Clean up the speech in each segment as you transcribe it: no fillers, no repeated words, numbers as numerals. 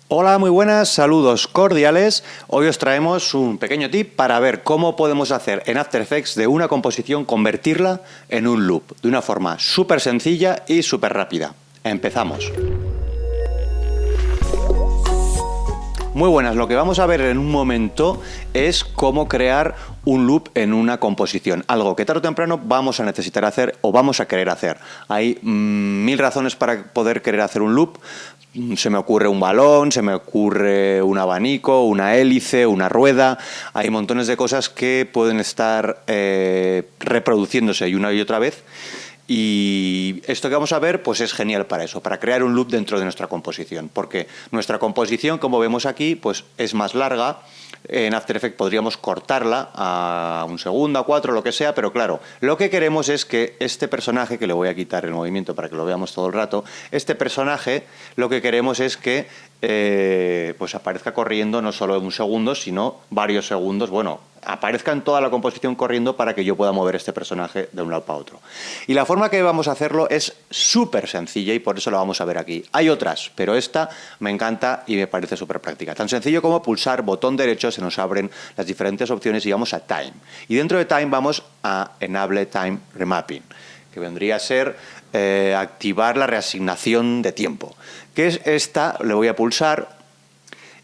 Hola, muy buenas, saludos cordiales. Hoy os traemos un pequeño tip para ver cómo podemos hacer en After Effects de una composición convertirla en un loop, de una forma súper sencilla y súper rápida. Empezamos. Muy buenas, lo que vamos a ver en un momento es cómo crear un loop en una composición, algo que tarde o temprano vamos a necesitar hacer o vamos a querer hacer. Hay mil razones para poder querer hacer un loop. Se me ocurre un balón, se me ocurre un abanico, una hélice, una rueda. Hay montones de cosas que pueden estar reproduciéndose una y otra vez. Y esto que vamos a ver pues es genial para eso, para crear un loop dentro de nuestra composición, porque nuestra composición, como vemos aquí, pues es más larga. En After Effects podríamos cortarla a 1 segundo, a 4, lo que sea, pero claro, lo que queremos es que este personaje, que le voy a quitar el movimiento para que lo veamos todo el rato, este personaje lo que queremos es que pues aparezca corriendo no solo 1 segundo, sino varios segundos, bueno, aparezca en toda la composición corriendo para que yo pueda mover este personaje de un lado para otro. Y la forma que vamos a hacerlo es súper sencilla y por eso la vamos a ver aquí. Hay otras, pero esta me encanta y me parece súper práctica. Tan sencillo como pulsar botón derecho, se nos abren las diferentes opciones y vamos a Time. Y dentro de Time vamos a Enable Time Remapping, que vendría a ser activar la reasignación de tiempo. Que es esta, le voy a pulsar.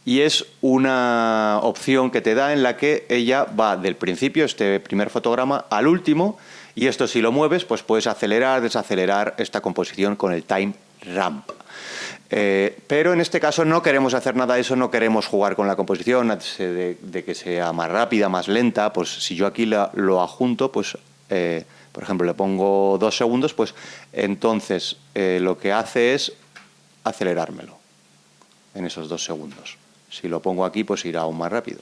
Y es una opción que te da en la que ella va del principio, este primer fotograma, al último, y esto si lo mueves, pues puedes acelerar, desacelerar esta composición con el Time Ramp. Pero en este caso no queremos hacer nada de eso, no queremos jugar con la composición, de que sea más rápida, más lenta. Pues si yo aquí lo adjunto, pues por ejemplo le pongo 2 segundos, pues entonces lo que hace es acelerármelo en esos 2 segundos. Si lo pongo aquí, pues irá aún más rápido.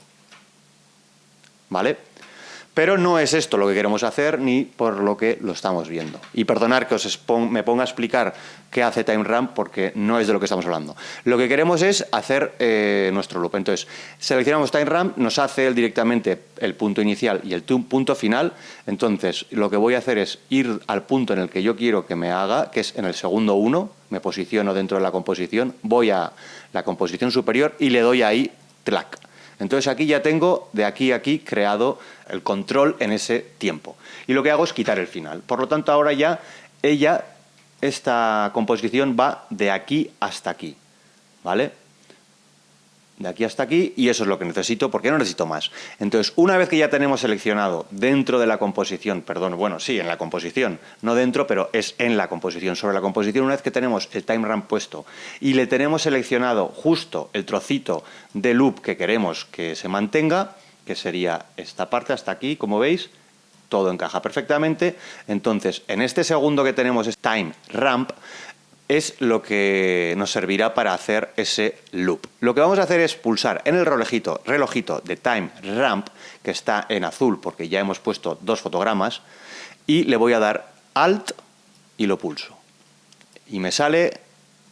¿Vale? Pero no es esto lo que queremos hacer, ni por lo que lo estamos viendo. Y perdonad que me ponga a explicar qué hace Time Ramp, porque no es de lo que estamos hablando. Lo que queremos es hacer nuestro loop. Entonces, seleccionamos Time Ramp, nos hace él directamente el punto inicial y el punto final. Entonces, lo que voy a hacer es ir al punto en el que yo quiero que me haga, que es en el segundo 1, me posiciono dentro de la composición, voy a la composición superior y le doy ahí track. Entonces aquí ya tengo de aquí a aquí creado el control en ese tiempo. Y lo que hago es quitar el final. Por lo tanto, ahora ya esta composición va de aquí hasta aquí. ¿Vale? De aquí hasta aquí, y eso es lo que necesito, porque no necesito más. Entonces, una vez que ya tenemos seleccionado dentro de la composición, perdón, bueno, sí, en la composición, no dentro, pero es en la composición, sobre la composición, una vez que tenemos el Time Ramp puesto y le tenemos seleccionado justo el trocito de loop que queremos que se mantenga, que sería esta parte hasta aquí, como veis, todo encaja perfectamente. Entonces, en este segundo que tenemos es Time Ramp, es lo que nos servirá para hacer ese loop. Lo que vamos a hacer es pulsar en el relojito de Time Ramp, que está en azul porque ya hemos puesto 2 fotogramas, y le voy a dar Alt y lo pulso. Y me sale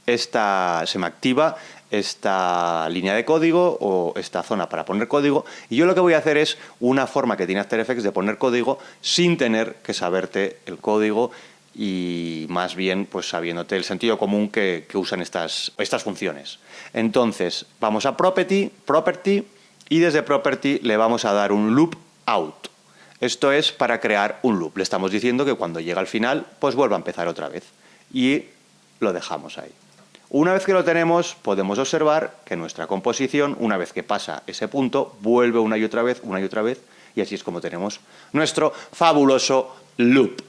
se me activa esta línea de código o esta zona para poner código, y yo lo que voy a hacer es una forma que tiene After Effects de poner código sin tener que saberte el código, y más bien pues sabiéndote el sentido común que usan estas funciones. Entonces vamos a Property, y desde Property le vamos a dar un Loop Out. Esto es para crear un loop. Le estamos diciendo que cuando llega al final pues vuelva a empezar otra vez, y lo dejamos ahí. Una vez que lo tenemos, podemos observar que nuestra composición, una vez que pasa ese punto, vuelve una y otra vez, y así es como tenemos nuestro fabuloso loop.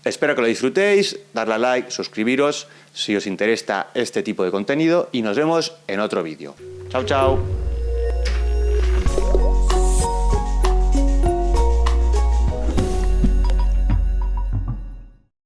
Espero que lo disfrutéis, darle a like, suscribiros si os interesa este tipo de contenido, y nos vemos en otro vídeo. Chao, chao.